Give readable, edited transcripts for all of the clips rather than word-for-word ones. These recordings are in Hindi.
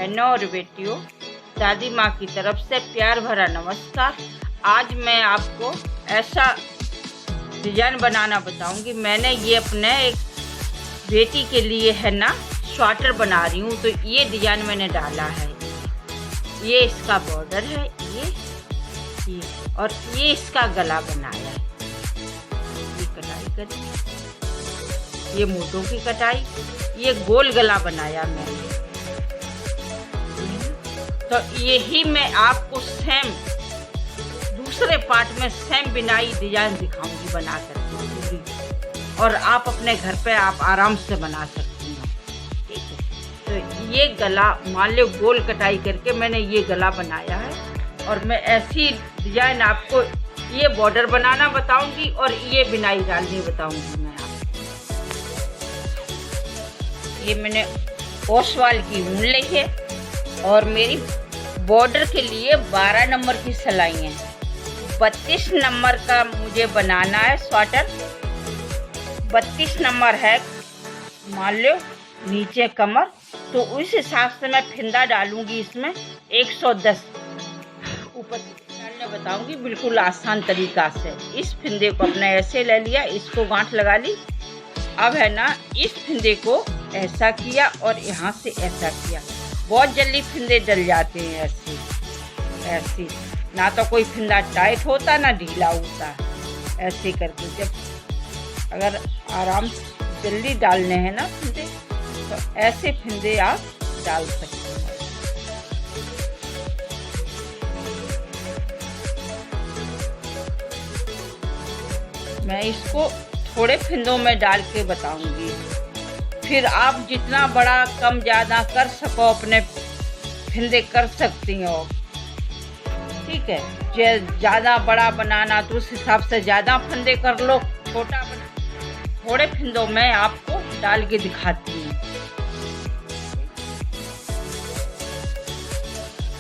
बहनों और बेटियों, दादी माँ की तरफ से प्यार भरा नमस्कार। आज मैं आपको ऐसा डिजाइन बनाना बताऊंगी। मैंने ये अपने एक बेटी के लिए है ना स्वेटर बना रही हूँ, तो ये डिजाइन मैंने डाला है। ये इसका बॉर्डर है, ये और ये इसका गला बनाया है। ये कटाई करी, ये मोटों की कटाई, ये गोल गला बनाया मैंने। तो यही मैं आपको सेम दूसरे पार्ट में सेम बिनाई डिजाइन दिखाऊंगी बना करके पूरी, और आप अपने घर पे आप आराम से बना सकती हैं। ठीक है, तो ये गला मान लो गोल कटाई करके मैंने ये गला बनाया है, और मैं ऐसी डिजाइन आपको ये बॉर्डर बनाना बताऊंगी और ये बिनाई डालनी बताऊंगी मैं आपको। ये मैंने ओसवाल की ऊन ली है, और मेरी बॉर्डर के लिए 12 नंबर की सिलाई है। 32 नंबर का मुझे बनाना है स्वेटर। 32 नंबर है मान लो नीचे कमर, तो उस हिसाब से मैं फिंदा डालूंगी इसमें 110 ऊपर डालने बताऊंगी बिल्कुल आसान तरीका से। इस फिंदे को अपने ऐसे ले लिया, इसको गांठ लगा ली। अब है ना इस फिंदे को ऐसा किया और यहाँ से ऐसा किया। बहुत जल्दी फिंदे डल जाते हैं ऐसे ऐसे, ना तो कोई फिंदा टाइट होता ना ढीला होता। ऐसे करके जब अगर आराम से जल्दी डालने हैं ना फिंदे, तो ऐसे फिंदे आप डाल सकते हैं। मैं इसको थोड़े फिंदों में डाल के बताऊंगी, फिर आप जितना बड़ा कम ज़्यादा कर सको अपने फिंदे कर सकती हो। ठीक है, ज़्यादा बड़ा बनाना तो उस हिसाब से ज़्यादा फंदे कर लो, छोटा बना थोड़े फिंदों में आपको डाल के दिखाती हूँ।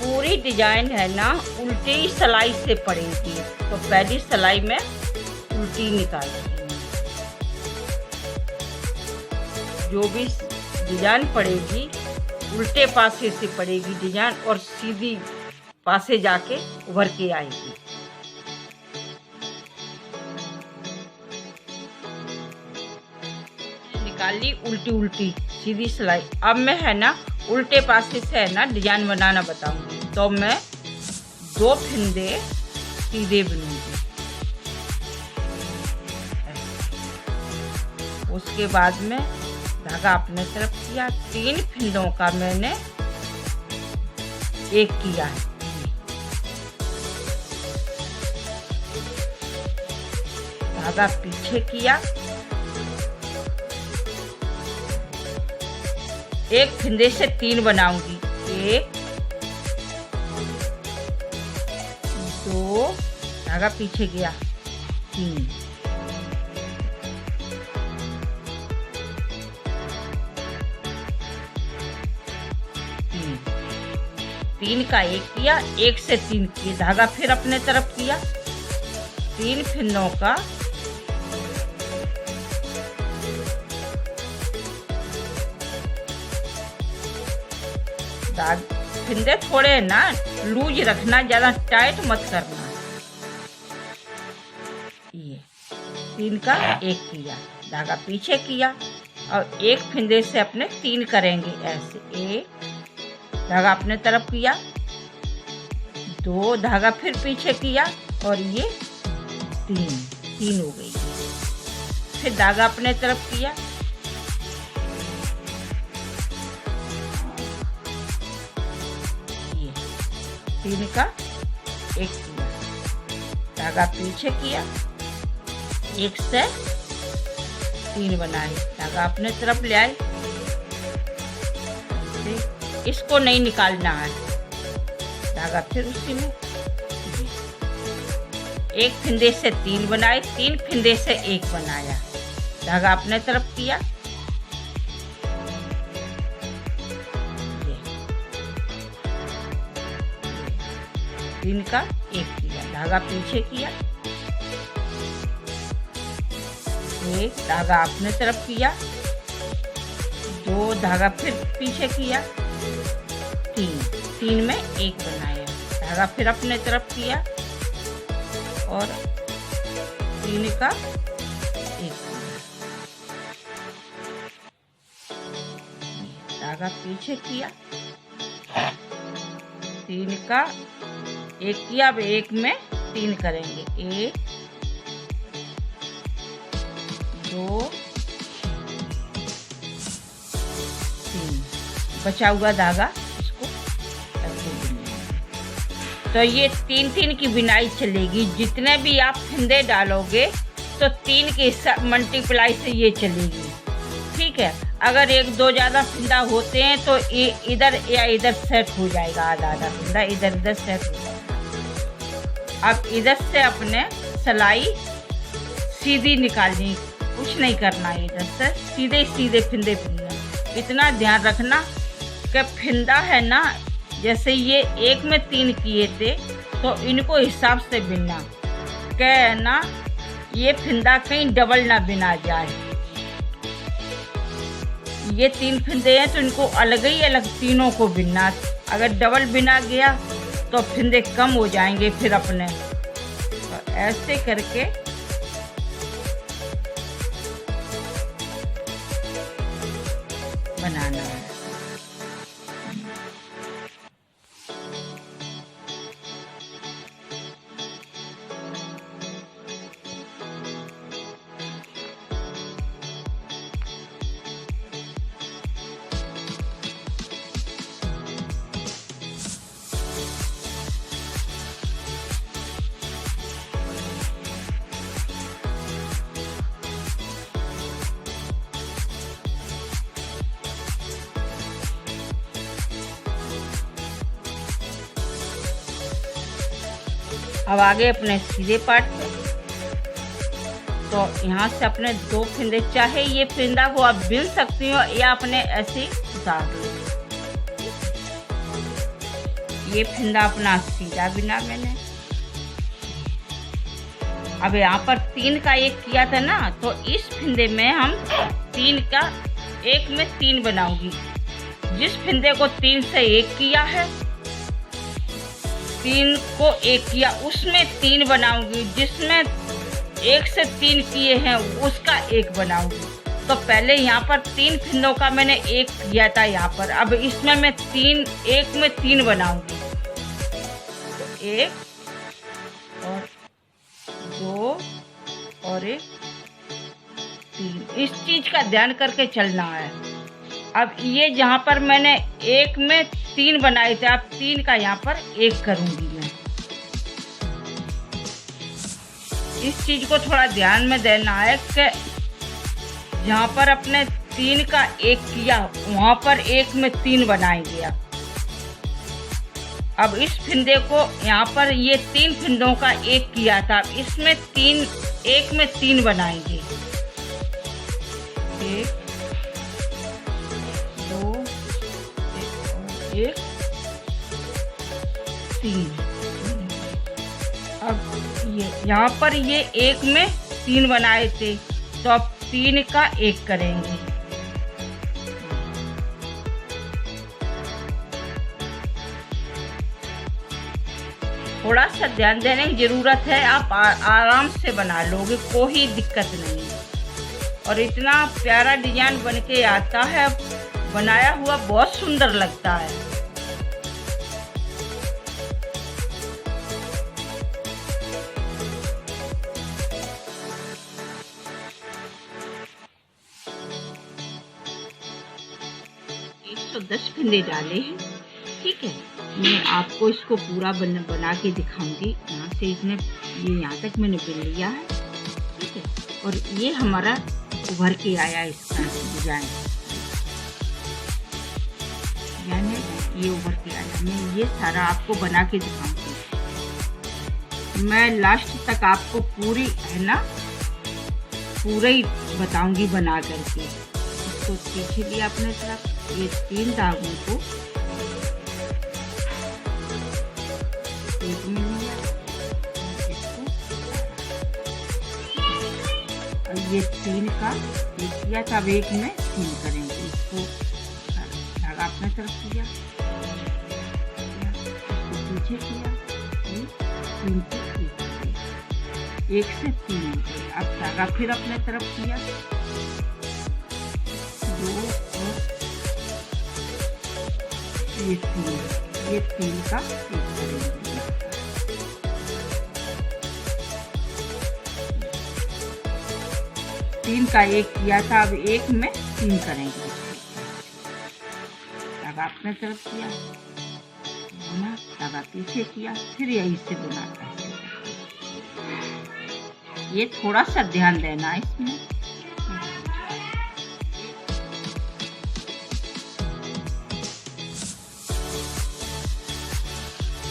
पूरी डिजाइन है ना उल्टी सिलाई से पड़ेगी, तो पहली सिलाई में उल्टी निकालती हूँ। जो भी डिजाइन पड़ेगी उल्टे पासे से पड़ेगी डिजाइन, और सीधी पासे जाके उभर के आएगी। निकाल ली उल्टी उल्टी सीधी सिलाई। अब मैं है ना उल्टे पासे से है ना डिजाइन बनाना बताऊंगी। तो मैं 2 फिंदे सीधे बुनूंगी, उसके बाद में धागा अपने तरफ किया। 3 फिंदों का मैंने एक किया है। धागा पीछे किया, एक फिंदे से 3 बनाऊंगी। 1 2, धागा पीछे गया, 3। 3 का 1 किया, 1 से 3 किए, धागा फिर अपने तरफ किया। 3 फिंदों का फिंदे थोड़े ना लूज रखना, ज्यादा टाइट मत करना। ये 3 का 1 किया, धागा पीछे किया, और 1 फिंदे से अपने 3 करेंगे ऐसे। 1 धागा अपने तरफ किया, 2 धागा फिर पीछे किया, और ये 3 हो गई। फिर धागा अपने तरफ किया, ये 3 का 1 किया, धागा पीछे किया, 1 से 3 बनाए, धागा अपने तरफ ले आए। इसको नहीं निकालना है, धागा फिर उसी में 1 फिंदे से 3 बनाए, 3 फिंदे से 1 बनाया, धागा अपने तरफ किया, 3 का 1 किया, धागा पीछे किया, 1 धागा अपने तरफ किया, 2 धागा फिर पीछे किया, 3 में 1 बनाया, धागा फिर अपने तरफ किया और 3 का 1 धागा पीछे किया, 3 का 1 किया। अब 1 में 3 करेंगे, 1 2 3, बचा हुआ धागा इसको ऐसे बुनेंगे। तो ये 3-3 की बिनाई चलेगी। जितने भी आप फंदे डालोगे तो 3 के मल्टीप्लाई से ये चलेगी, ठीक है। अगर 1-2 ज़्यादा फंदा होते हैं तो ये इधर या इधर सेट हो जाएगा, आधा फंदा इधर उधर सेट हो जाएगा। अब इधर से अपने सिलाई सीधी निकालनी, कुछ नहीं करना, इधर से सीधे सीधे फंदे बुनना। इतना ध्यान रखना कि फंदा है ना, जैसे ये 1 में 3 किए थे तो इनको हिसाब से बिनना, क्या है ना, ये फंदा कहीं डबल ना बिना जाए। ये 3 फंदे हैं तो इनको अलग ही अलग तीनों को बिनना। अगर डबल बिना गया तो फंदे कम हो जाएंगे फिर अपने। तो ऐसे करके बनाना है। अब आगे अपने सीधे पार्ट पे, तो यहाँ से अपने 2 फंदे, चाहे ये फंदा को आप बिन सकती हो या अपने ऐसे उतार दो। ये फंदा अपना सीधा बिना मैंने। अब यहाँ पर 3 का 1 किया था ना, तो इस फंदे में हम 3 का 1 में 3 बनाऊंगी। जिस फंदे को 3 से 1 किया है, 3 को 1 किया, उसमें 3 बनाऊंगी। जिसमें 1 से 3 किए हैं उसका 1 बनाऊंगी। तो पहले यहाँ पर 3 फंदों का मैंने 1 किया था यहाँ पर। अब इसमें मैं 1 में 3 बनाऊंगी। तो 1 और 2 और 1 3, इस चीज का ध्यान करके चलना है। अब ये जहाँ पर मैंने 1 में 3 बनाए थे, अब 3 का यहाँ पर 1 करूंगी मैं। इस चीज को थोड़ा ध्यान में देना है कि जहाँ पर अपने 3 का 1 किया वहाँ पर 1 में 3 बनाएंगे। अब इस फंदे को यहाँ पर ये 3 फंदों का 1 किया था, अब इसमें 1 में 3 बनाएंगे। 1 2 1 3। अब ये यहाँ पर ये 1 में 3 बनाए थे, तो अब 3 का 1 करेंगे। थोड़ा सा ध्यान देने की जरूरत है, आप आराम से बना लोगे, कोई दिक्कत नहीं। और इतना प्यारा डिजाइन बन के आता है, बनाया हुआ बहुत सुंदर लगता है। तो 10 फंदे डाले हैं, ठीक है। मैं आपको इसको पूरा बना के दिखाऊंगी। यहाँ से इसने ये यहाँ तक मैंने बिन लिया है, ठीक है। और ये हमारा उभर के आया इसका डिजाइन, यानी ये उभर के आया। मैं ये सारा आपको बना के दिखाऊंगी। मैं लास्ट तक आपको पूरी है ना, पूरा ही बताऊंगी बना करके। इसको पीछे लिया अपने तरफ, ये 3 धागों को एक में लिया, इसको और ये 3 का 1 किया था, अब 1 में 3 करेंगे। इसको धागा अपने तरफ लिया, पीछे किया, ये 3 से 1 हो गई, 1 से 3 हो गई। अब धागा फिर अपने तरफ किया, 2 और ये 3 का 1 करेंगे। 3 का 1 किया था, अब 1 में 3 करेंगे। धागा अपने तरफ किया, धागा पीछे किया, फिर यही से बुनाना है। ये थोड़ा सा ध्यान देना है इसमें।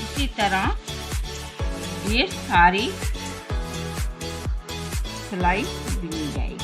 इसी तरह ये सारी सिलाई बुनी जाएगी।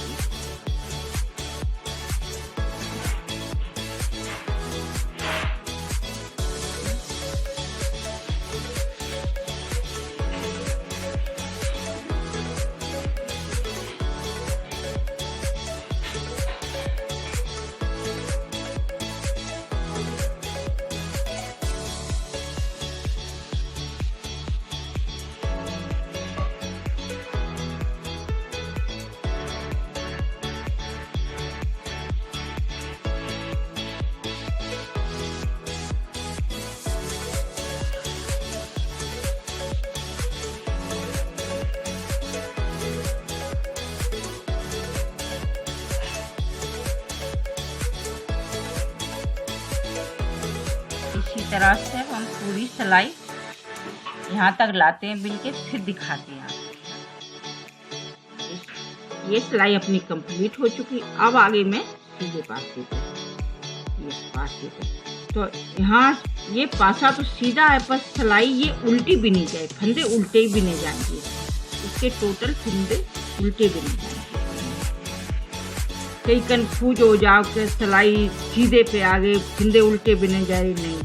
इसी तरह से हम पूरी सिलाई यहाँ तक लाते हैं बिल के, फिर दिखाते हैं। ये सिलाई अपनी कंप्लीट हो चुकी। अब आगे मैं सीधे पासे पे, ये पासे पे, तो यहाँ ये पासा तो सीधा है, पर सिलाई ये उल्टी भी नहीं जाए, फंदे उल्टे ही बिने जाएंगे। इसके टोटल फंदे उल्टे बिने जाएंगे। कहीं कंफ्यूज हो जाओ कि सिलाई सीधे पे आ गए, फंदे उल्टे बिने जाए, नहीं,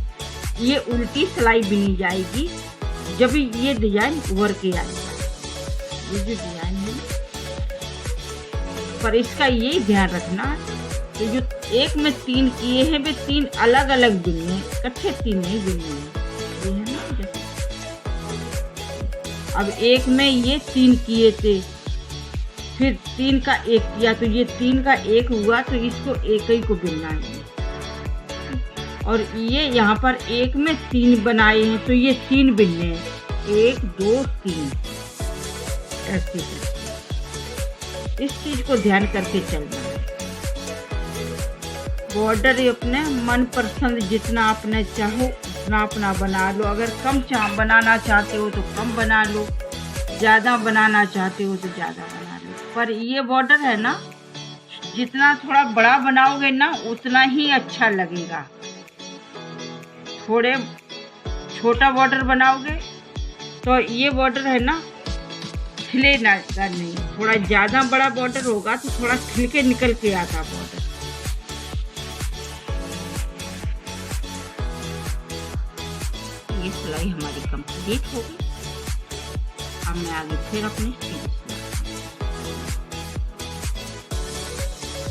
ये उल्टी सिलाई बिनी जाएगी जब ये डिजाइन उभर के आएगा। ये जो डिजाइन है, पर इसका ये ध्यान रखना कि जो 1 में 3 किए हैं वे 3 अलग अलग बिने हैं, इकट्ठे 3 नहीं बिने हैं। ये है ना, जैसे अब 1 में ये 3 किए थे, फिर 3 का 1 किया, तो ये 3 का 1 हुआ, तो इसको 1 ही को बिनना है। और ये यहाँ पर 1 में 3 बनाए हैं, तो ये 3 बिनने हैं, 1 2 3 ऐसे। इस चीज को ध्यान करके चलना है। बॉर्डर अपने मन पसंद जितना अपने चाहो उतना अपना बना लो। अगर कम बनाना चाहते हो तो कम बना लो, ज़्यादा बनाना चाहते हो तो ज़्यादा बना लो। पर ये बॉर्डर है ना, जितना थोड़ा बड़ा बनाओगे ना उतना ही अच्छा लगेगा। थोड़े छोटा बॉर्डर बनाओगे तो ये बॉर्डर है ना खिलेगा नहीं। थोड़ा ज़्यादा बड़ा बॉर्डर होगा तो थोड़ा खिल के निकल के आता बॉर्डर। ये सिलाई हमारी कंप्लीट हो गई। अब मैं आगे फिर अपनी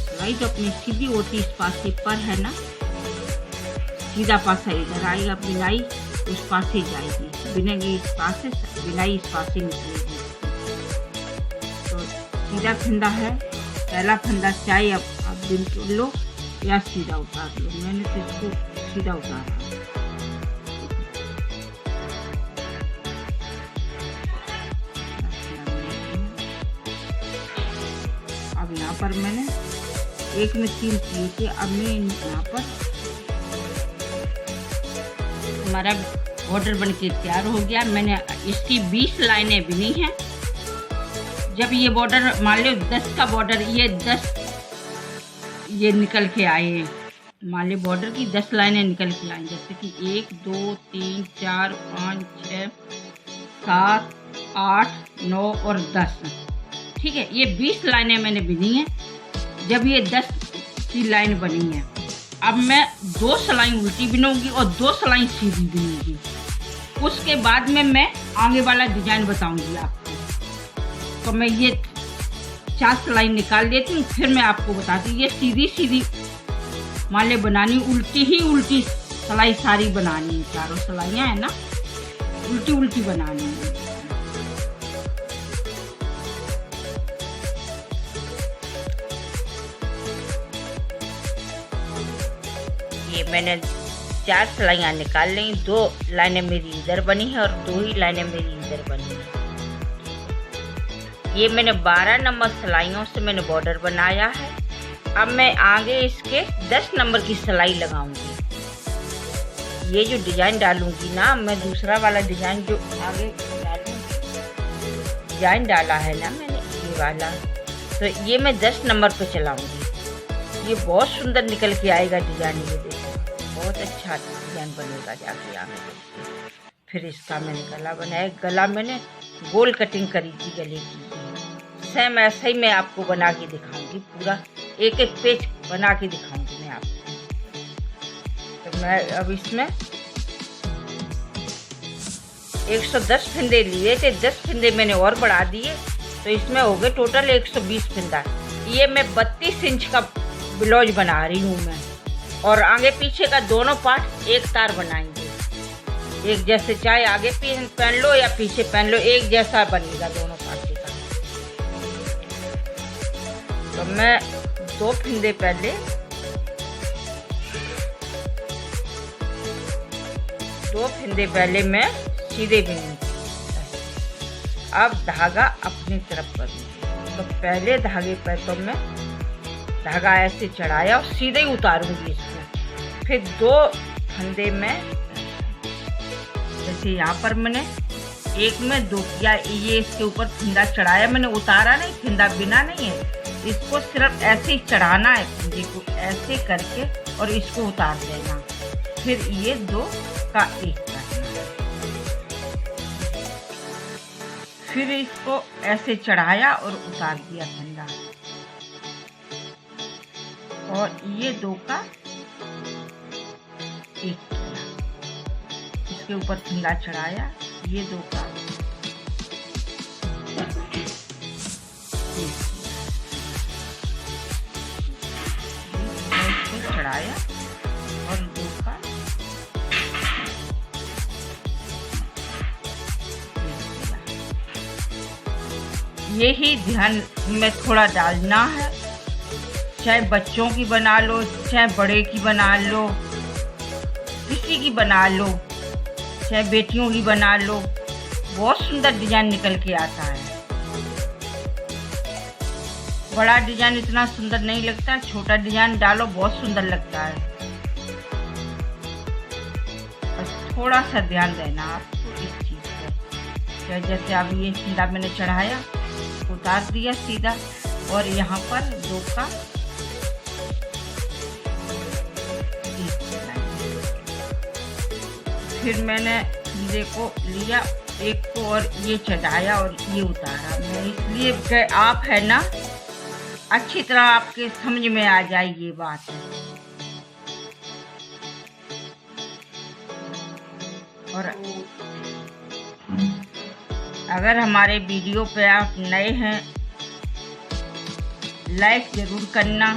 सिलाई जो अपनी सीधी होती इस पासे पर है ना, सीधा पासा इधर आएगा, बिनाई उस पासे जाएगी, बिनेगी इस पासे, बिनाई इस पासे निकलेगी। तो सीधा फंदा है, पहला फंदा चाहे अब बिन लो या सीधा उतार लो। मैंने तो इसको सीधा उतारा। अब यहाँ पर मैंने 1 में 3 किए थे, अब मैं यहाँ पर हमारा बॉर्डर बन के तैयार हो गया। मैंने इसकी 20 लाइनें बुनी हैं। जब ये बॉर्डर मान लो 10 का बॉर्डर, ये 10 ये निकल के आए हैं, मान लो बॉर्डर की 10 लाइनें निकल के आई, जैसे कि 1 2 3 4 5 6 7 8 9 और 10। ठीक है, ये 20 लाइनें मैंने बुनी हैं। जब ये 10 की लाइन बनी है, अब मैं 2 सिलाई उल्टी बिनूंगी और 2 सिलाई सीधी बिनूंगी। उसके बाद में मैं आगे वाला डिजाइन बताऊंगी आपको। तो मैं ये 4 सिलाई निकाल लेती हूँ, फिर मैं आपको बताती हूँ। ये सीधी सीधी माले बनानी, उल्टी ही उल्टी सिलाई सारी बनानी है। चारों सिलाइयाँ है ना, उल्टी उल्टी बनानी है। ये मैंने 4 सिलाइयाँ निकाल ली, 2 लाइनें मेरी इधर बनी है और 2 ही लाइनें मेरी इधर बनी है। ये मैंने 12 नंबर सिलाइयों से मैंने बॉर्डर बनाया है। अब मैं आगे इसके 10 नंबर की सिलाई लगाऊंगी। ये जो डिजाइन डालूंगी ना, मैं दूसरा वाला डिजाइन जो आगे डालूंगी, डिजाइन डाला है ना मैंने ये वाला, तो ये मैं 10 नंबर पे चलाऊंगी। ये बहुत सुंदर निकल के आएगा डिजाइन। ये देखो बहुत अच्छा डिजाइन बनेगा जाके आगे। फिर इसका मैंने गला बनाया। गला मैंने गोल कटिंग करी थी गले की। सेम ऐसा ही मैं आपको बना के दिखाऊंगी, पूरा एक एक पेज बना के दिखाऊंगी मैं आपको। तो मैं अब इसमें 110 फंदे लिए थे, 10 फंदे मैंने और बढ़ा दिए, तो इसमें हो गए टोटल 120 फंदा। ये मैं 32 इंच का ब्लाउज बना रही हूँ मैं, और आगे पीछे का दोनों पार्ट एक तार बनाएंगे। एक जैसे चाहे आगे पहन लो या पीछे पहन लो, एक जैसा बनेगा दोनों पार्ट का। तो मैं 2 फंदे पहले 2 फंदे पहले मैं सीधे बिनूंगी। अब धागा अपनी तरफ करूंगी। तो पहले धागे पर तो मैं धागा ऐसे चढ़ाया और सीधे ही उतारूंगी इसको। फिर 2 फंदे में जैसे यहाँ पर मैंने एक में 2 किया, ये इसके ऊपर फंदा चढ़ाया मैंने, उतारा नहीं, फंदा बिना नहीं है। इसको सिर्फ ऐसे ही चढ़ाना है फंदे को, ऐसे करके, और इसको उतार देना। फिर ये 2 का 1 करना। फिर इसको ऐसे चढ़ाया और उतार दिया फंदा, और ये 2 का 1 किया। इसके ऊपर फंदा चढ़ाया, ये 2 का 1 चढ़ाया और 2 का 1 किया। यही ध्यान में थोड़ा डालना है। चाहे बच्चों की बना लो, चाहे बड़े की बना लो, किसी की बना लो, चाहे बेटियों की बना लो, बहुत सुंदर डिजाइन निकल के आता है। बड़ा डिजाइन इतना सुंदर नहीं लगता, छोटा डिजाइन डालो बहुत सुंदर लगता है। बस थोड़ा सा ध्यान देना आपको इस चीज पर। जैसे अब ये फंदा मैंने चढ़ाया, उतार दिया सीधा, और यहाँ पर 2 का 1 फिर मैंने फंदे को लिया, एक को, और ये चढ़ाया और ये उतारा। मैं इसलिए कि आप है ना अच्छी तरह आपके समझ में आ जाए ये बात है। और अगर हमारे वीडियो पे आप नए हैं, लाइक जरूर करना,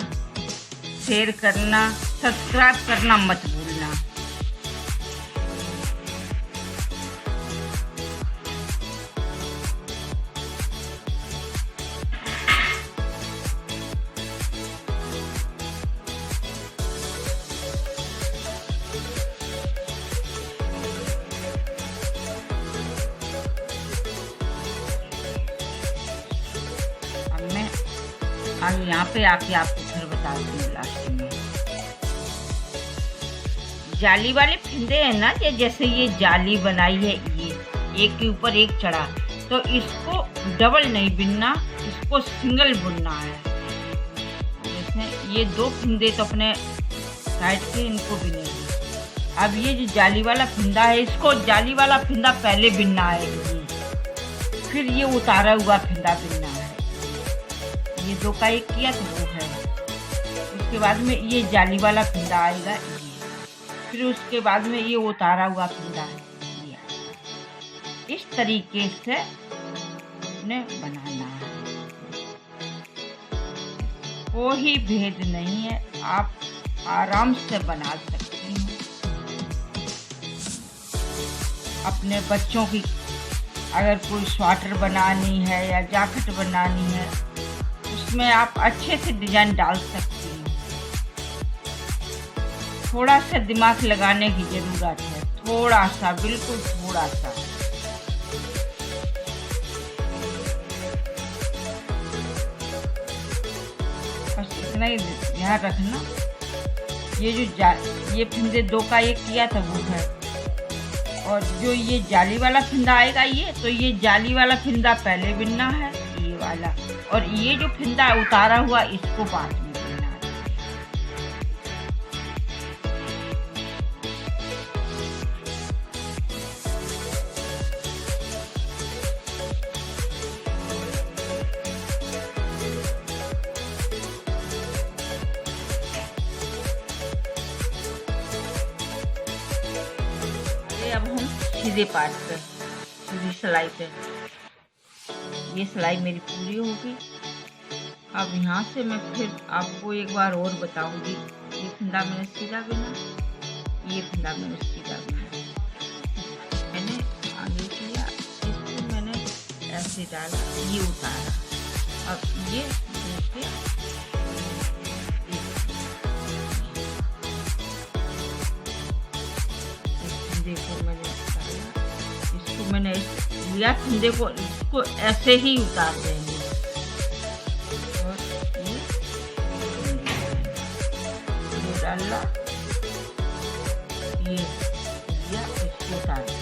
शेयर करना, सब्सक्राइब करना मत भूलना। अब यहाँ पे आके आपको फिर बता दूँ लास्ट में। जाली वाले फंदे हैं ना, जैसे ये जाली बनाई है, ये एक के ऊपर एक चढ़ा, तो इसको डबल नहीं बिनना, इसको सिंगल बुनना है। जैसे ये 2 फंदे तो अपने साइड के इनको बिनेंगे। अब ये जो जाली वाला फंदा है, इसको जाली वाला फंदा पहले बिनना है, फिर ये उतारा हुआ फंदा बिनना है। ये 2 का 1 किया तो वो है। उसके बाद में ये जाली वाला फंदा आएगा, ये फिर उसके बाद में ये उतारा हुआ फंदा है। इस तरीके से ने बनाना है, कोई भेद नहीं है, आप आराम से बना सकती हैं। अपने बच्चों की अगर कोई स्वेटर बनानी है या जैकेट बनानी है, उसमें आप अच्छे से डिजाइन डाल सकती हैं। थोड़ा सा दिमाग लगाने की जरूरत है, थोड़ा सा, बिल्कुल थोड़ा सा। बस इतना ही ध्यान रखना। ये फंदे 2 का 1 किया था वो है, और जो ये जाली वाला फंदा आएगा ये जाली वाला फंदा पहले बिनना है, ये वाला, और ये जो फंदा उतारा हुआ इसको बाद में बिनना है। अब हम सीधे पार्ट पे, सीधी सिलाई पे, ये सिलाई मेरी पूरी होगी। अब यहाँ से मैं फिर आपको एक बार और बताऊंगी। ये फंदा मैंने सीधा बिना, ये फंदा मैंने सीधा बिना, मैंने आगे किया, इसको मैंने ऐसे डाला, ये उतारा। अब ये देखिए, देखो मैंने उतारा, इसको मैंने लिया फंदे को, इसको ऐसे ही उतार देंगे, और ये डाला, ये लिया, इसको उतार दिया।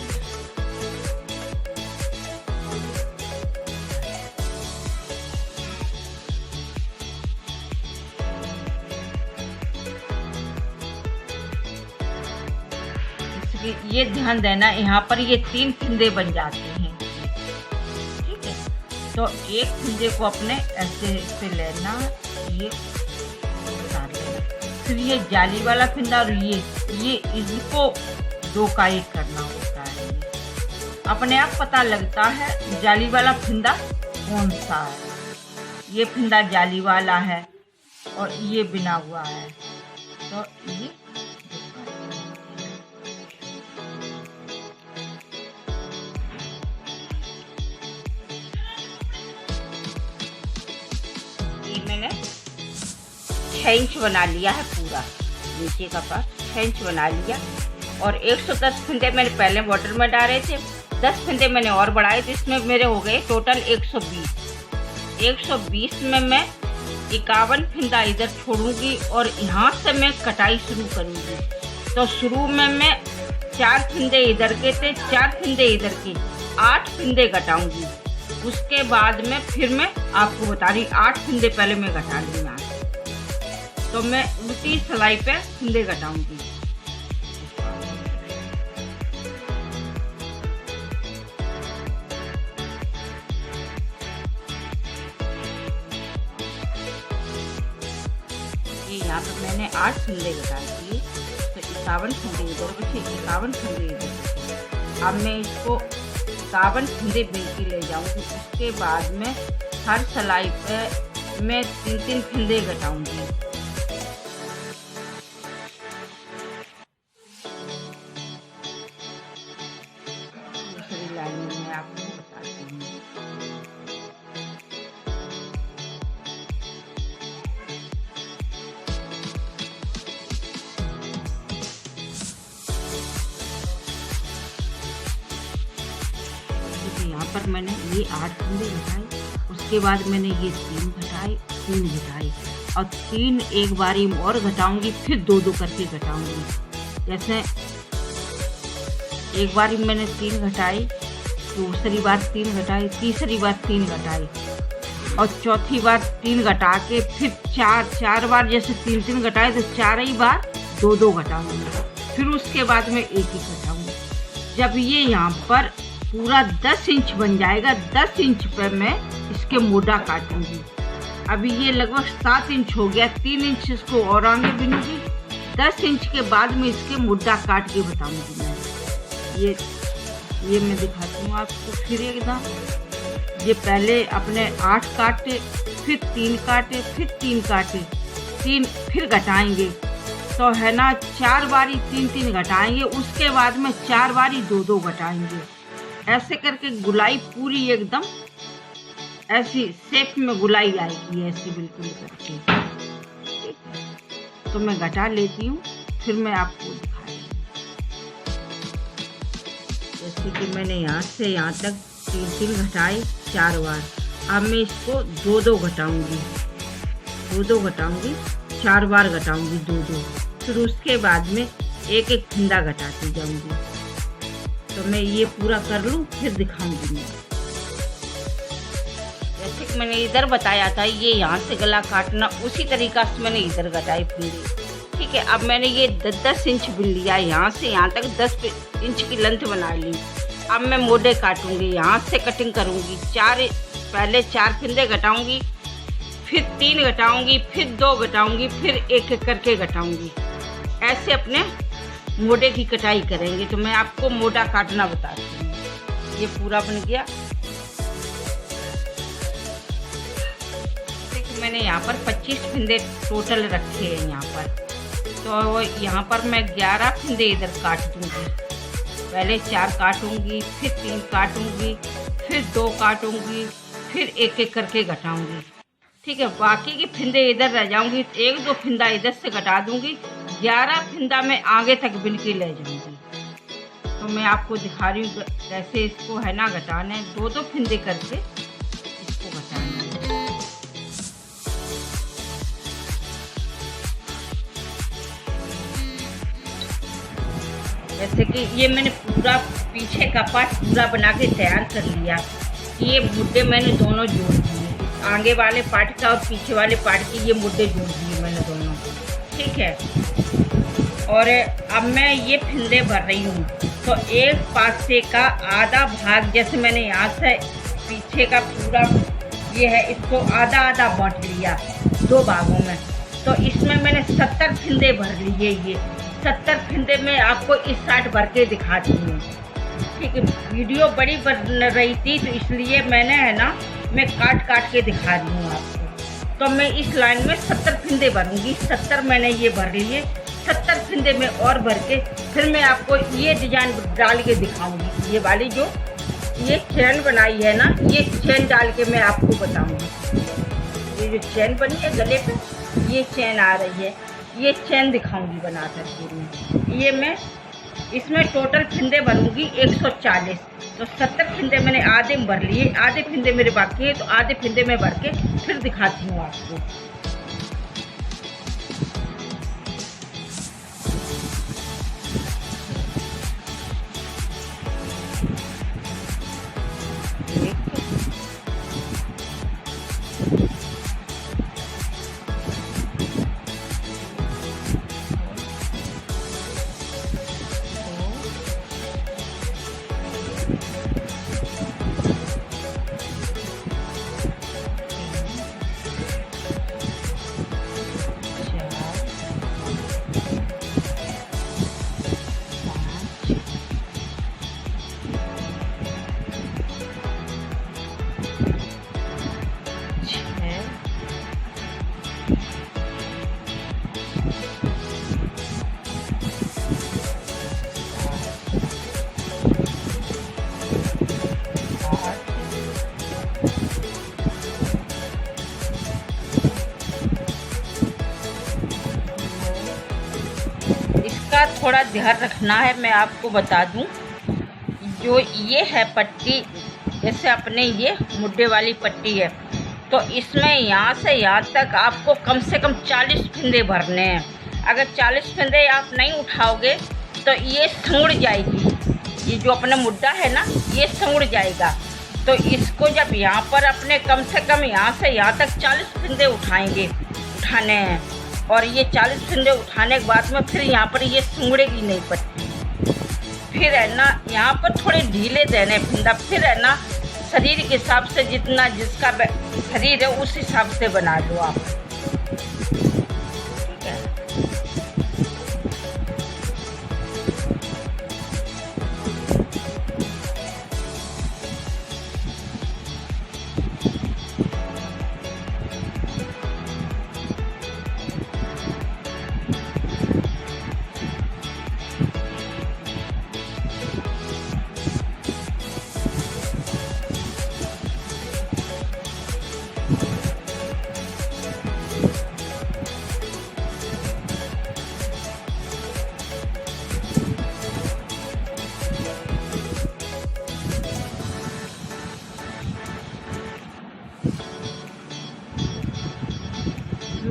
ये ध्यान देना, यहाँ पर ये 3 फंदे बन जाते हैं, ठीक है। तो एक फंदे को अपने ऐसे से लेना, ये उतार लेना, फिर ये जाली वाला फंदा और ये इसको 2 का 1 करना होता है। अपने आप पता लगता है जाली वाला फंदा कौन सा है। ये फंदा जाली वाला है और ये बिना हुआ है, तो ये मैंने 6 इंच बना लिया है पूरा, नीचे का पार्ट 6 इंच बना लिया। और 110 फंदे मैंने पहले बॉर्डर में डाले थे, 10 फंदे मैंने और बढ़ाए, तो इसमें मेरे हो गए टोटल 120। 120 में मैं 51 फंदा इधर छोड़ूंगी और यहाँ से मैं कटाई शुरू करूँगी। तो शुरू में मैं 4 फंदे इधर के थे, 4 फंदे इधर के, 8 फंदे घटाऊंगी। उसके बाद में फिर मैं आपको बता रही, 8 फंदे पहले मैं घटा लूँगी यहाँ से। तो मैं उल्टी सिलाई पे फंदे घटाऊंगी। ये यहाँ पर मैंने 8 फंदे घटा दिए, तो 51 फंदे इधर बचे, 51 फंदे इधर बचे। अब मैं इसको 51 फंदे बिन के ले जाऊंगी। उसके बाद में हर सिलाई पे मैं 3-3 फंदे घटाऊंगी। दूसरी लाइन में मैं आपको बताती हूँ। यहाँ पर मैंने ये 8 फंदे घटाए, उसके बाद मैंने ये 3 घटाए, 3 घटाए, और 3 एक बारी और घटाऊंगी, फिर 2-2 करके घटाऊंगी। जैसे एक बारी मैंने 3 घटाई, दूसरी बार 3 घटाई, तीसरी बार 3 घटाई, और चौथी बार 3 घटा के फिर 4 बार, जैसे 3-3 घटाए तो 4 ही बार 2-2 घटाऊंगी। फिर उसके बाद में 1 ही घटाऊंगी। जब ये यहाँ पर पूरा 10 इंच बन जाएगा, 10 इंच पर मैं इसके मोटा काटूंगी। अभी ये लगभग 7 इंच हो गया, 3 इंच इसको और आगे बिनूंगी। 10 इंच के बाद में इसके मोटा काट के बताऊंगी मैं। ये मैं दिखाती हूँ आपको फिर एकदम। ये पहले अपने 8 काटे, फिर 3 काटे, फिर 3 काटे, 3 फिर घटाएंगे, तो है ना 4 बारी 3-3 घटाएंगे, उसके बाद में 4 बारी 2-2 घटाएंगे। ऐसे करके गुलाई पूरी एकदम ऐसी शेप में गुलाई आएगी, ऐसी बिल्कुल करके। ठीक है, तो मैं घटा लेती हूँ, फिर मैं आपको दिखाती हूँ। जैसे कि मैंने यहाँ से यहाँ तक 3-3 घटाए 4 बार। अब मैं इसको 2-2 घटाऊंगी, 2-2 घटाऊंगी, 4 बार घटाऊंगी 2-2। फिर उसके बाद में एक एक फंदा घटाती जाऊंगी। तो मैं ये पूरा कर लूँ, फिर दिखाऊंगी मैं। जैसे कि मैंने इधर बताया था, ये यहाँ से गला काटना, उसी तरीका से मैंने इधर घटाई फंदे। ठीक है, अब मैंने ये 10-10 इंच बिन लिया, यहाँ से यहाँ तक 10 इंच की लेंथ बना ली। अब मैं मोड़े काटूंगी, यहाँ से कटिंग करूँगी। पहले 4 फंदे घटाऊंगी, फिर 3 घटाऊंगी, फिर 2 घटाऊंगी, फिर एक एक करके घटाऊंगी। ऐसे अपने मोड़े की कटाई करेंगे। तो मैं आपको मोटा काटना बताती हूँ। ये पूरा बन गया। देखिए, मैंने यहाँ पर 25 फंदे टोटल रखे हैं यहाँ पर। तो यहाँ पर मैं 11 फंदे इधर काट दूँगी। पहले 4 काटूँगी, फिर 3 काटूँगी, फिर 2 काटूँगी, फिर एक एक करके घटाऊँगी। ठीक है, बाकी की फंदे इधर रह जाऊँगी, 1-2 फंदा इधर से घटा दूँगी, 11 फंदा मैं आगे तक बिन के ले जाऊँगी। तो मैं आपको दिखा रही हूँ कैसे इसको है ना घटाना है। 2-2 फंदे करके इसको घटाना है। जैसे कि ये मैंने पूरा पीछे का पार्ट पूरा बना के तैयार कर लिया। ये मुद्दे मैंने दोनों जोड़ दिए, आगे वाले पार्ट का और पीछे वाले पार्ट के ये मुद्दे जोड़ दिए मैंने दोनों। ठीक है, और अब मैं ये फंदे भर रही हूँ। तो एक पासे का आधा भाग, जैसे मैंने यहाँ से पीछे का पूरा ये है, इसको आधा आधा बांट लिया 2 भागों में। तो इसमें मैंने 70 फंदे भर लिए। ये 70 फंदे में आपको इस साइड भर के दिखाती हूँ। ठीक है, वीडियो बड़ी बन रही थी तो इसलिए मैंने है ना मैं काट काट के दिखा रही हूँ आपको। तो मैं इस लाइन में 70 फंदे भरूँगी। 70 मैंने ये भर लिए, 70 फंदे में और भर के फिर मैं आपको ये डिजाइन डाल के दिखाऊंगी। ये वाली जो ये चैन बनाई है ना, ये चैन डाल के मैं आपको बताऊंगी। ये जो चैन बनी है गले पे, ये चैन आ रही है, ये चैन दिखाऊंगी बना करके मैं। ये मैं इसमें टोटल फंदे भरूंगी 140। तो 70 फंदे मैंने आधे में भर लिए, आधे फंदे मेरे बाकी है, तो आधे फंदे में भर के फिर दिखाती हूँ आपको। थोड़ा ध्यान रखना है, मैं आपको बता दूं। जो ये है पट्टी, जैसे अपने ये मुड्ढे वाली पट्टी है, तो इसमें यहाँ से यहाँ तक आपको कम से कम 40 फंदे भरने हैं। अगर 40 फंदे आप नहीं उठाओगे तो ये संगड़ जाएगी। ये जो अपना मुड्ढा है ना, ये संगड़ जाएगा। तो इसको जब यहाँ पर अपने कम से कम यहाँ से यहाँ तक 40 फंदे उठाने हैं। और ये 40 फंदे उठाने के बाद में फिर यहाँ पर ये सुंगड़ेगी नहीं पट्टी। फिर है ना यहाँ पर थोड़े ढीले देने फंदा। फिर है ना शरीर के हिसाब से, जितना जिसका शरीर है उस हिसाब से बना लो आप। ठीक है,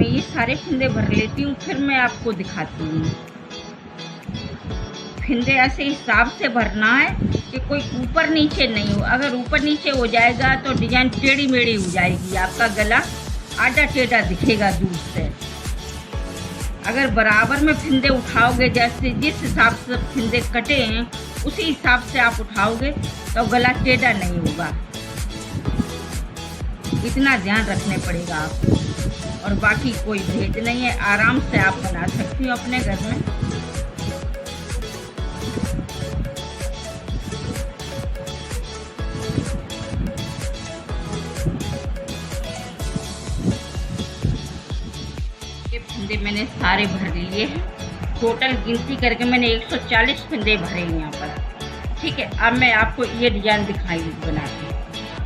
ये सारे फंदे भर लेती हूँ, फिर मैं आपको दिखाती हूँ। फंदे ऐसे हिसाब से भरना है कि कोई ऊपर नीचे नहीं हो। अगर ऊपर नीचे हो जाएगा तो डिजाइन टेढ़ी मेढ़ी हो जाएगी, आपका गला आधा टेढ़ा दिखेगा दूर से। अगर बराबर में फंदे उठाओगे, जैसे जिस हिसाब से फंदे कटे हैं उसी हिसाब से आप उठाओगे तो गला टेढ़ा नहीं होगा। इतना ध्यान रखने पड़ेगा आपको, और बाकी कोई भेद नहीं है। आराम से आप बना सकती हो अपने घर में। ये फंदे मैंने सारे भर लिए हैं। टोटल गिनती करके मैंने 140 फंदे भरे हैं यहाँ पर। ठीक है, अब मैं आपको ये डिजाइन दिखाई बना के।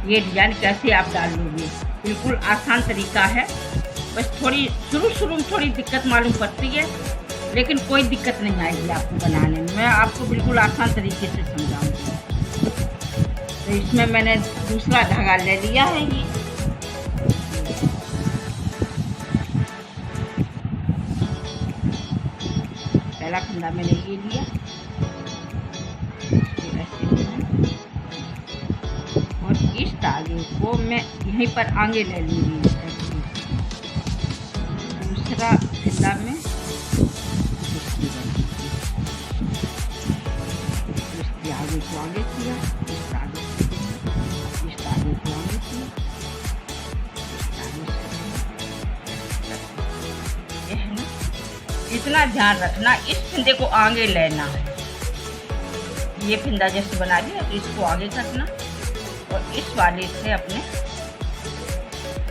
ये डिजाइन कैसे आप डाल लोगे, बिल्कुल आसान तरीका है। बस थोड़ी शुरू में थोड़ी दिक्कत मालूम पड़ती है, लेकिन कोई दिक्कत नहीं आएगी आपको बनाने में। मैं आपको बिल्कुल आसान तरीके से समझाऊंगी। तो इसमें मैंने दूसरा धागा ले लिया है। ये पहला फंदा मैंने ये लिया, और इस धागे को मैं यहीं पर आगे ले लूँगी। दूसरा फंदा में इस धागे को आगे किया, इस धागे को आगे किया, ये है ना। इतना ध्यान रखना, इस फंदे को आगे लेना है। ये फंदा जैसे बना दिया तो इसको आगे करना, और इस वाले से अपने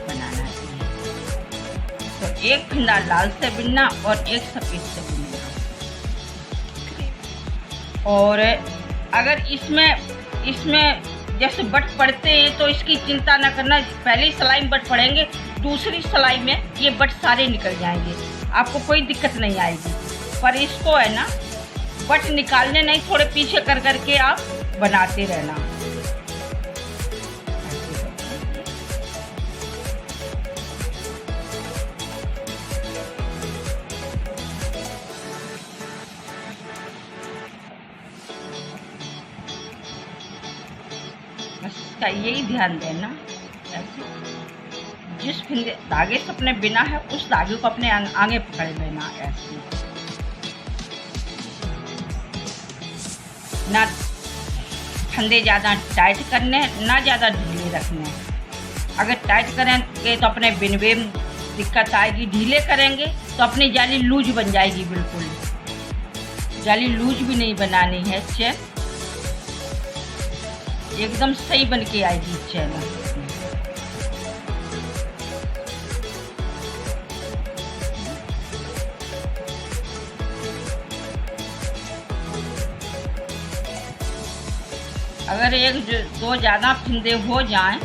बनाना चाहिए। तो एक फंदा लाल से बिनना और एक सफ़ेद से बिनना। और अगर इसमें जैसे बट पड़ते हैं तो इसकी चिंता ना करना। पहली सिलाई में बट पड़ेंगे, दूसरी सिलाई में ये बट सारे निकल जाएंगे, आपको कोई दिक्कत नहीं आएगी। पर इसको है ना, बट निकालने नहीं, थोड़े पीछे कर करके आप बनाते रहना। बस इसका यही ध्यान देना। ऐसे जिस फंदे धागे से अपने बिना है उस धागे को अपने आगे पकड़ लेना। ऐसे ना फंदे ज़्यादा टाइट करने, ना ज़्यादा ढीले रखने। अगर टाइट करेंगे तो अपने बिनवे में दिक्कत आएगी, ढीले करेंगे तो अपनी जाली लूज बन जाएगी। बिल्कुल जाली लूज भी नहीं बनानी है, चेन एकदम सही बन के आएगी चेन। अगर एक दो ज़्यादा फंदे हो जाएं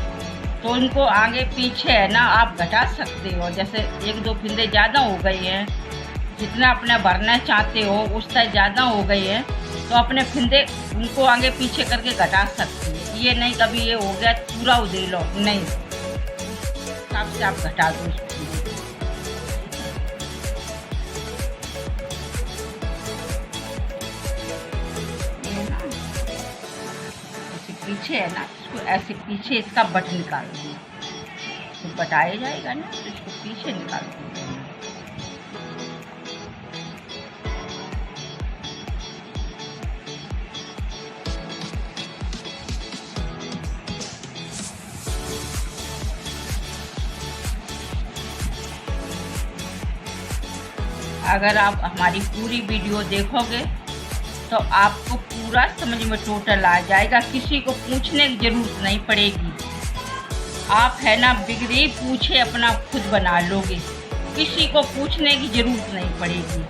तो उनको आगे पीछे है ना आप घटा सकते हो। जैसे एक दो फंदे ज़्यादा हो गए हैं, जितना अपना भरना चाहते हो उससे ज़्यादा हो गए हैं, तो अपने फंदे उनको आगे पीछे करके घटा सकते हैं। ये नहीं कभी ये हो गया पूरा उधेड़ लो, नहीं, हिसाब से आप घटा दो उसको। पीछे है ना, इसको ऐसे पीछे इसका बट निकाल दो, तो बटाया जाएगा ना, तो इसको पीछे निकाल दो। अगर आप हमारी पूरी वीडियो देखोगे तो आपको पूरा समझ में टोटल आ जाएगा, किसी को पूछने की ज़रूरत नहीं पड़ेगी। आप है ना बिगड़ी पूछे अपना खुद बना लोगे, किसी को पूछने की ज़रूरत नहीं पड़ेगी।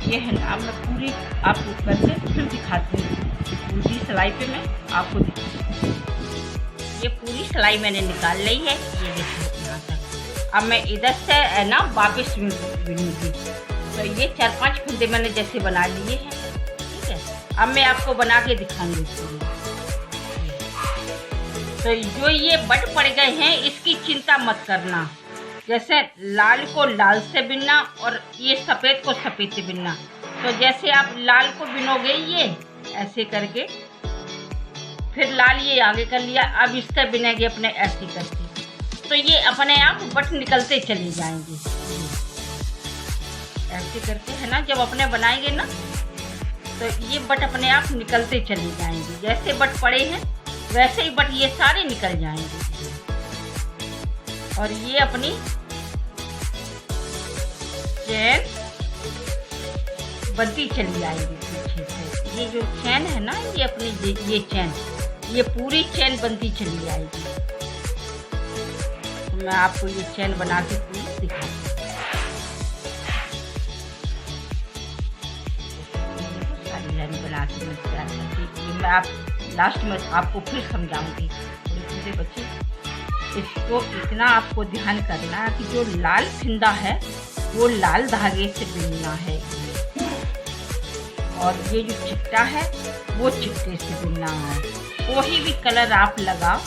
ये है ना, मैं पूरी आपको करके फिर दिखाती हूँ। पूरी सिलाई पे मैं आपको दिखाती हूँ। ये पूरी सिलाई मैंने निकाल ली है, ये देखिए यहाँ तक। अब मैं इधर से है ना वापस बिनूंगी। तो ये 4-5 फंदे मैंने जैसे बना लिए हैं, ठीक है। अब मैं आपको बना के दिखाऊंगी इसको। तो जो ये बट पड़ गए हैं इसकी चिंता मत करना। जैसे लाल को लाल से बिनना और ये सफ़ेद को सफ़ेद से बिनना। तो जैसे आप लाल को बिनोगे ये ऐसे करके, फिर लाल ये आगे कर लिया, अब इसका बिनेंगे अपने ऐसे करके। तो ये अपने आप बट निकलते चले जाएंगे ऐसे करके, है ना। जब अपने बनाएंगे ना तो ये बट अपने आप निकलते चले जाएंगे। जैसे बट पड़े हैं वैसे ही बट ये सारे निकल जाएंगे। और ये अपनी चैन बनती चली आएगी पीछे से। ये जो चैन है ना, ये अपनी ये चैन, ये पूरी चैन बनती चली आएगी। तो मैं आपको ये चैन बना के पूरी दिखाऊंगी। सारी लाइन बना के मैं तैयार करती, मैं आप लास्ट में आपको फिर समझाऊंगी। मेरे बच्चे, इसको इतना आपको ध्यान करना है कि जो लाल फिंदा है वो लाल धागे से बिनना है, और ये जो चिट्टा है वो चिट्टे से बिनना है। कोई भी कलर आप लगाओ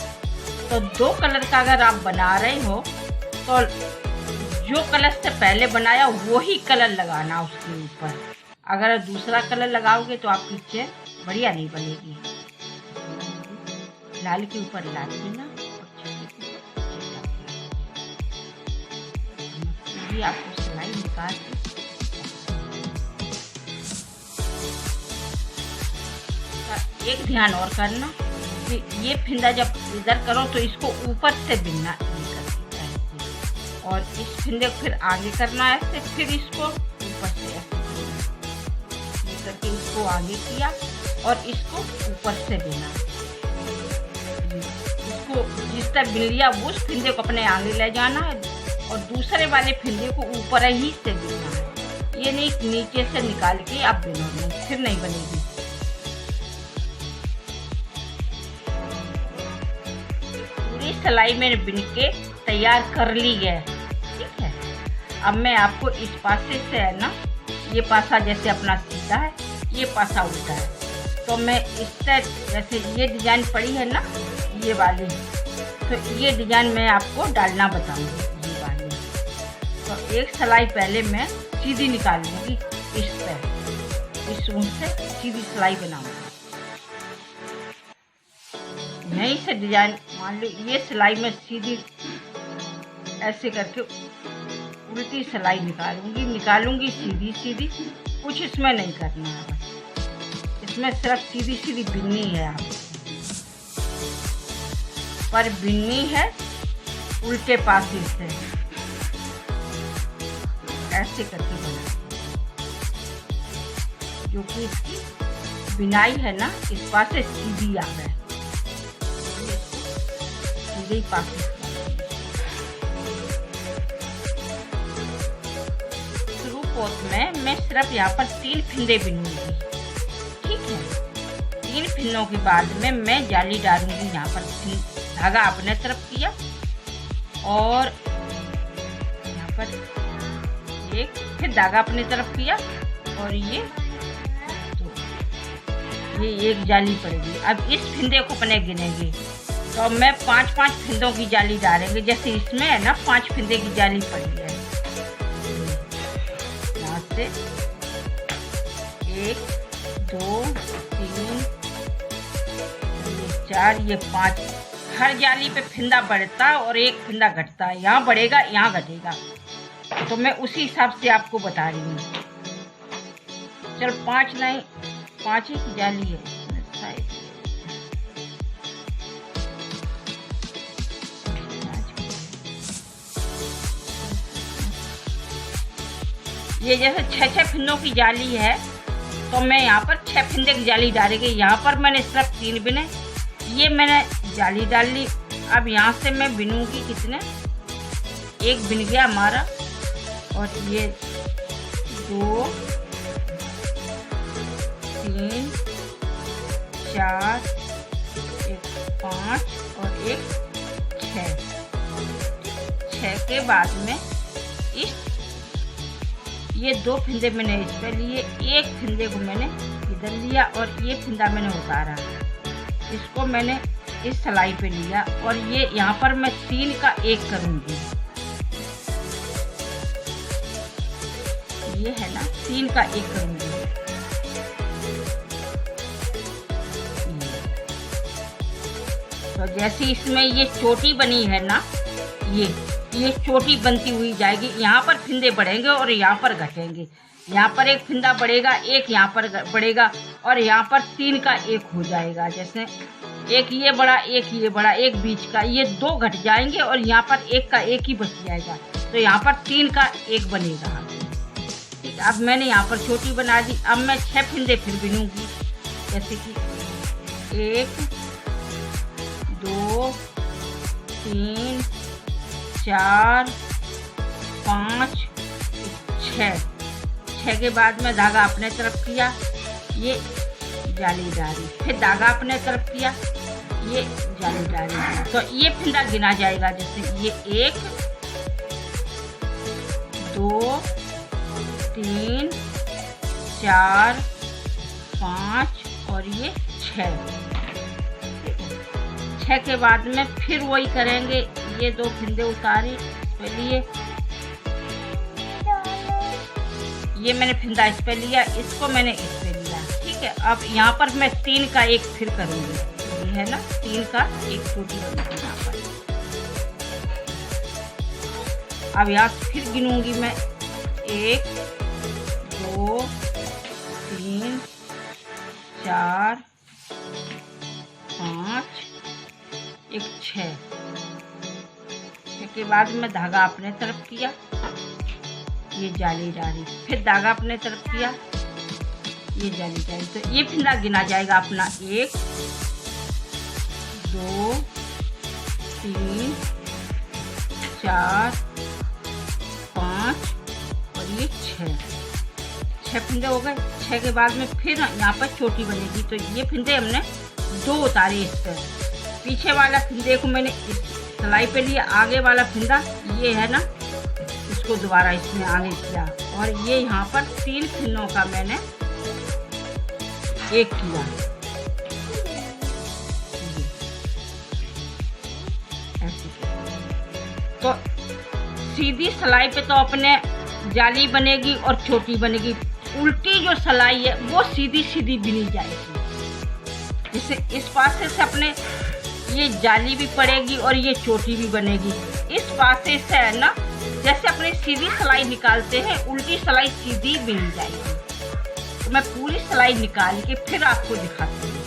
तो 2 कलर का अगर आप बना रहे हो तो जो कलर से पहले बनाया वही कलर लगाना उसके ऊपर। अगर दूसरा कलर लगाओगे तो आपकी चेन बढ़िया नहीं बनेगी। लाल के ऊपर लाल देना और ये आपको सिलाई निकाल के एक ध्यान और करना कि ये फिंदा जब इधर करो तो इसको ऊपर से बिनना और इस फिंदे को फिर आगे करना है ऐसे, फिर इसको ऊपर से ऐसे करके इसको आगे किया और इसको ऊपर से बिना। इसको जिस तरह बिन लिया वो उस फिंदे को अपने आगे ले जाना है और दूसरे वाले फिंदे को ऊपर ही से बिनना है। ये नहीं नीचे से निकाल के आप बिनोगे, फिर नहीं बनेगी। पूरी सिलाई मैंने बिन के तैयार कर ली है, ठीक है। अब मैं आपको इस पासे से है ना, ये पासा जैसे अपना सीधा है, ये पासा उल्टा है, तो मैं इस तरह जैसे ये डिजाइन पड़ी है ना ये वाली, तो ये डिजाइन मैं आपको डालना बताऊंगी। ये वाली तो एक सिलाई पहले मैं सीधी निकाल लूँगी, इस तरह इस ऊन से सीधी सिलाई बनाऊंगी। नई से डिजाइन मान लो ये सिलाई में सीधी ऐसे करके उल्टी सिलाई निकालूंगी सीधी सीधी। कुछ इसमें नहीं करना है, बस इसमें सिर्फ सीधी सीधी बिननी है आप, पर बिननी है उल्टे पासे से ऐसे करके बना, जो कि इसकी बिनाई है ना इस पासे सीधी आ गए, सीधे ही पासे। शुरू पोत में मैं सिर्फ यहाँ पर 3 फिंदे बिनूंगी, ठीक है। 3 फिंदों के बाद में मैं जाली डालूंगी। यहाँ पर धागा अपने तरफ किया और यहाँ पर एक फिर धागा अपनी तरफ किया और ये एक जाली पड़ेगी। अब इस फिंदे को अपने गिनेंगे तो मैं 5-5 फिंदों की जाली डालेंगे। जैसे इसमें है ना 5 फिंदे की जाली पड़ी है, यहाँ से 1 2 3 4 ये 5। हर जाली पे फिंदा बढ़ता है और एक फिंदा घटता है, यहाँ बढ़ेगा यहाँ घटेगा, तो मैं उसी हिसाब से आपको बता रही हूँ। चल 5 नहीं 5 ही की जाली है। ये जैसे 6 फिंदों की जाली है तो मैं यहाँ पर 6 फिंदे की जाली डालेंगे। यहाँ पर मैंने सिर्फ 3 बिने, ये मैंने जाली डाल ली। अब यहाँ से मैं बिनूंगी कितने, 1 बिन गया हमारा और ये 2 3 4 1 5 और 1 6 6 के बाद में इस ये 2 फिंदे मैंने इस पे लिए, एक फिंदे को मैंने इधर लिया और ये फिंदा मैंने उतारा, इसको मैंने इस सिलाई पे लिया और ये यहाँ पर मैं 3 का 1 करूँगी। ये है ना 3 का 1 करूँगी। तो जैसे इसमें ये चोटी बनी है ना, ये चोटी बनती हुई जाएगी। यहाँ पर फिंदे बढ़ेंगे और यहाँ पर घटेंगे। यहाँ पर एक फिंदा बढ़ेगा, एक यहाँ पर बढ़ेगा और यहाँ पर 3 का 1 हो जाएगा। जैसे एक ये बड़ा, एक ये बड़ा, एक बीच का, ये 2 घट जाएंगे और यहाँ पर 1 का 1 ही बच जाएगा। तो यहाँ पर 3 का 1 बनेगा। ठीक है, अब मैंने यहाँ पर छोटी बना दी। अब मैं 6 फिंदे फिर बिनूंगी। जैसे कि 1 2 3 4 5 6 के बाद में धागा अपने तरफ किया, ये जालीदारी, फिर धागा अपने तरफ किया, ये जालीदारी। तो ये फिंदा गिना जाएगा। जैसे ये 1 2 3 4 5 और ये 6 के बाद में फिर वही करेंगे। ये 2 फिंदे उतारे, इस पे लिए, ये मैंने फिंदा इस पे लिया, इसको मैंने इस पे लिया। ठीक है, अब यहाँ पर मैं 3 का 1 फिर करूँगी। ये है ना 3 का 1 छोटी बनेगी यहाँ पर। अब यहाँ फिर गिनूंगी मैं 1 2 3 4 5 1 6 के बाद में धागा अपने तरफ किया, ये जालीदारी, फिर धागा अपने तरफ किया, ये जालीदारी। तो ये फिंदा गिना जाएगा अपना 1 2 3 4 5 और ये 6 फिंदे हो गए। 6 के बाद में फिर यहाँ पर छोटी बनेगी। तो ये फिंदे हमने 2 उतारे इस पर। पीछे वाला फिंदे को मैंने इस सिलाई पे लिया, आगे वाला फिंदा ये है ना, इसको दोबारा इसमें आगे किया और ये यहाँ पर 3 फिंदों का मैंने 1 किया। ऐसे तो सीधी सिलाई पे तो अपने जाली बनेगी और छोटी बनेगी। उल्टी जो सिलाई है वो सीधी सीधी बिनी जाएगी। जैसे इस पासे से अपने ये जाली भी पड़ेगी और ये चोटी भी बनेगी। इस पासे से है ना, जैसे अपने सीधी सिलाई निकालते हैं, उल्टी सिलाई सीधी बिन जाएगी। तो मैं पूरी सिलाई निकाल के फिर आपको दिखाती हूँ।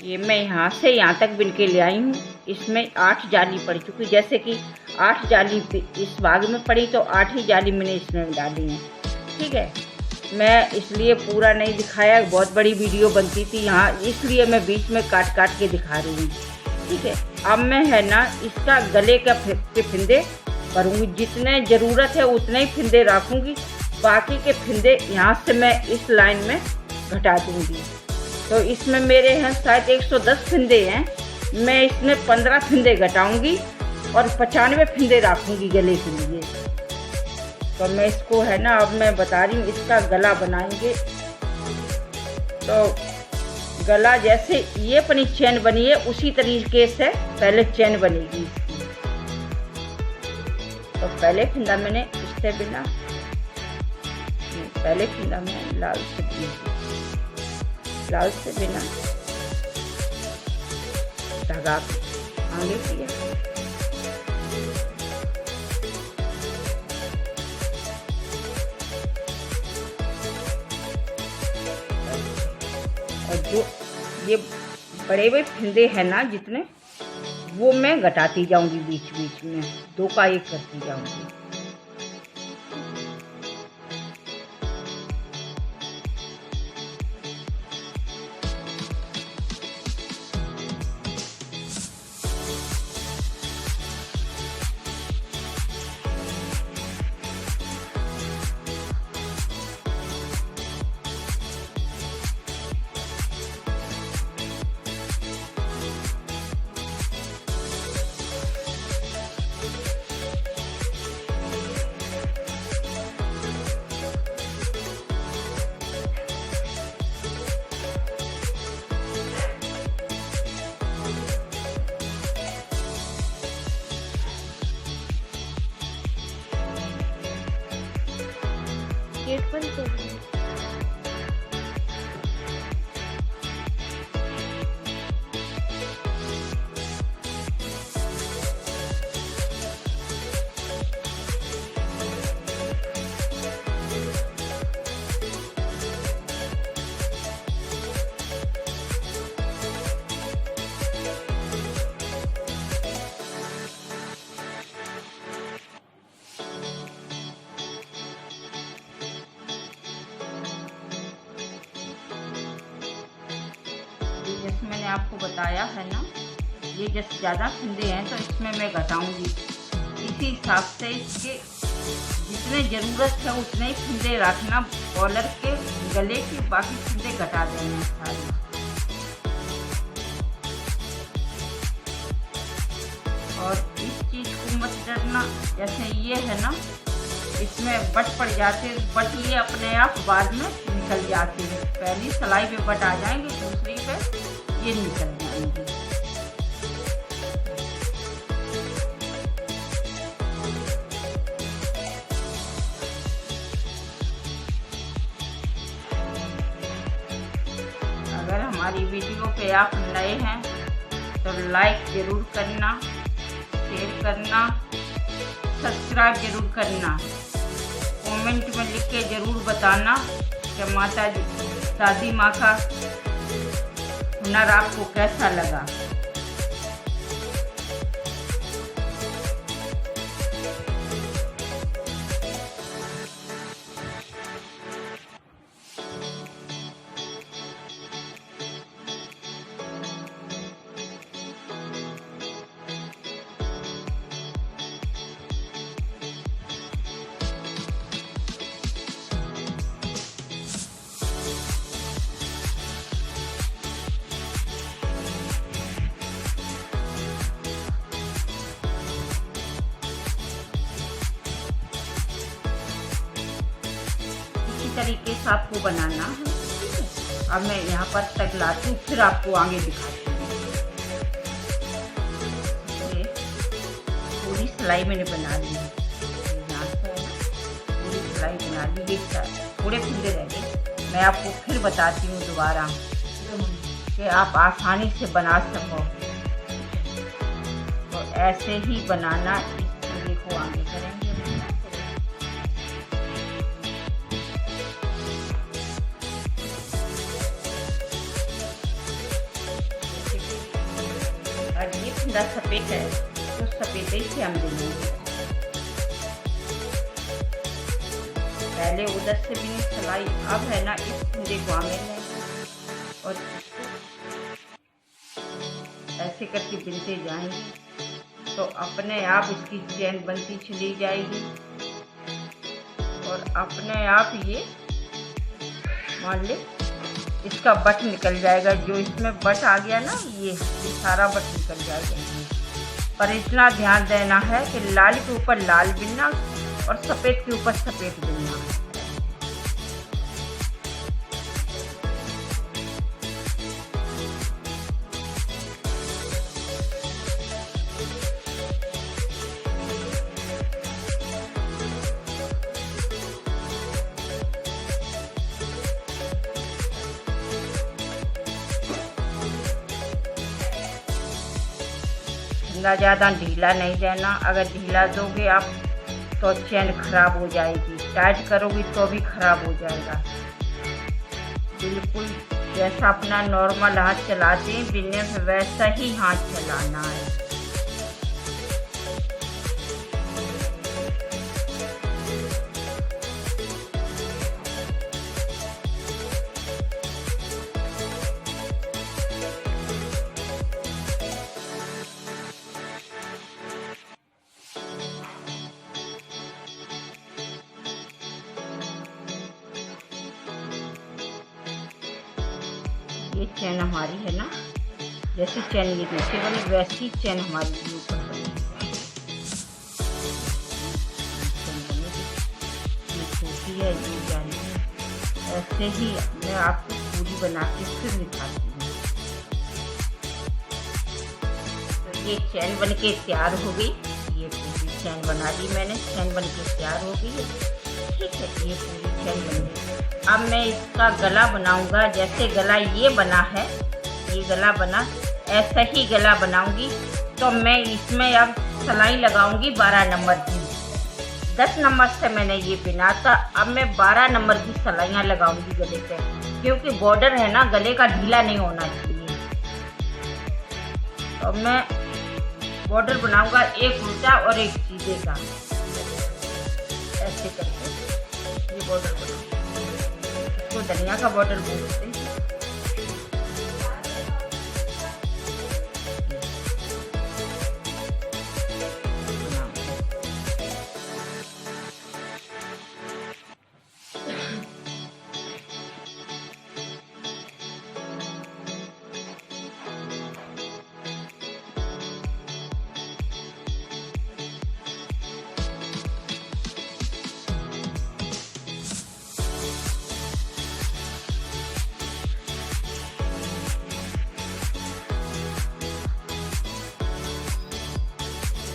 ये मैं यहाँ से यहाँ तक बिन के ले आई हूँ। इसमें 8 जाली पड़ चुकी। जैसे कि 8 जाली इस भाग में पड़ी तो 8 ही जाली मैंने इसमें डाली है। ठीक है, मैं इसलिए पूरा नहीं दिखाया, बहुत बड़ी वीडियो बनती थी यहाँ, इसलिए मैं बीच में काट काट के दिखा रही हूँ। ठीक है, अब मैं है ना इसका गले का फिंदे करूँगी। जितने ज़रूरत है उतने ही फिंदे रखूँगी, बाकी के फिंदे यहाँ से मैं इस लाइन में घटा दूँगी। तो इसमें मेरे हैं शायद 110 फिंदे हैं, मैं इसमें 15 फिंदे घटाऊँगी और 95 फिंदे रखूँगी गले के लिए। तो मैं इसको है ना, अब मैं बता रही हूँ, इसका गला बनाएंगे। तो गला जैसे ये अपनी चैन बनी है उसी तरीके से पहले चैन बनेगी इसकी। तो पहले फिंदा मैंने इससे बिना, पहले फिंदा मैंने लाल से बिना धागा आगे किया। और जो ये बड़े बड़े फिंदे हैं ना जितने, वो मैं घटाती जाऊंगी बीच बीच में, 2 का 1 करती जाऊंगी। गेट बंद कर दो। जैसे मैंने आपको बताया है ना, ये जैसे ज़्यादा फंदे हैं तो इसमें मैं घटाऊंगी। इसी हिसाब से इसके जितने ज़रूरत है उतने ही फंदे रखना कॉलर के गले के, बाकी फंदे घटा देना सारे। और इस चीज़ को मत डरना, जैसे ये है ना, इसमें बट पड़ जाते, बट ये अपने आप बाद में निकल जाते हैं। पहली सिलाई पे बट आ जाएंगे, दूसरी पे ये निकल जाएंगे। अगर हमारी वीडियो पे आप नए हैं तो लाइक ज़रूर करना, शेयर करना, सब्सक्राइब ज़रूर करना। कमेंट में लिख के ज़रूर बताना कि माता जी दादी माँ का हुनर आपको कैसा लगा। तरीके से आपको बनाना है। अब मैं यहाँ पर तक लाती हूँ, फिर आपको आगे दिखाती हूँ। पूरी सिलाई मैंने बना ली है, यहाँ से पूरी सिलाई बना ली। ये थोड़े फंदे रह गए, मैं आपको फिर बताती हूँ दोबारा कि आप आसानी से बना सको। तो ऐसे ही बनाना, इस पूरे को आगे करेंगे। ये फंदा सफ़ेद है तो सफ़ेद ही से हम देंगे। पहले उधर से भी सिलाई, अब है ना इस फंदे को आगे लेंगे और ऐसे करके बिनते जाएंगे तो अपने आप इसकी चैन बनती चली जाएगी और अपने आप ये मान ले इसका बट निकल जाएगा। जो इसमें बट आ गया ना, ये सारा बट निकल जाएगा। पर इतना ध्यान देना है कि लाल के ऊपर लाल बिनना और सफ़ेद के ऊपर सफ़ेद बिनना। ज़्यादा ढीला नहीं देना। अगर ढीला दोगे आप तो चैन खराब हो जाएगी, टाइट करोगी तो भी खराब हो जाएगा। बिल्कुल जैसा अपना नॉर्मल हाथ चलाते हैं बिनने में, वैसा ही हाथ चलाना है। ये चैन हमारी है ना, जैसी चैन ये नीचे बनी वैसी चैन हमारी ये ऊपर बनेगी। ये छोटी है, ये जानी है। ऐसे ही मैं आपको पूरी बना के फिर दिखाती हूँ। तो ये चैन बन के तैयार हो गई। ये पूरी चैन बना ली मैंने, चैन बन के तैयार हो गई है। ठीक है, ये पूरी चैन बन गई। अब मैं इसका गला बनाऊंगा। जैसे गला ये बना है, ये गला बना, ऐसा ही गला बनाऊंगी। तो मैं इसमें अब सिलाई लगाऊंगी 12 नंबर की। 10 नंबर से मैंने ये बिना था, अब मैं 12 नंबर की सिलाइयाँ लगाऊंगी गले पे, क्योंकि बॉर्डर है ना, गले का ढीला नहीं होना चाहिए। तो मैं बॉर्डर बनाऊंगा एक उल्टा और एक सीधे का, ऐसे करके ये बॉर्डर बनाऊंगा। इसको धनिया का बॉर्डर बोलते हैं।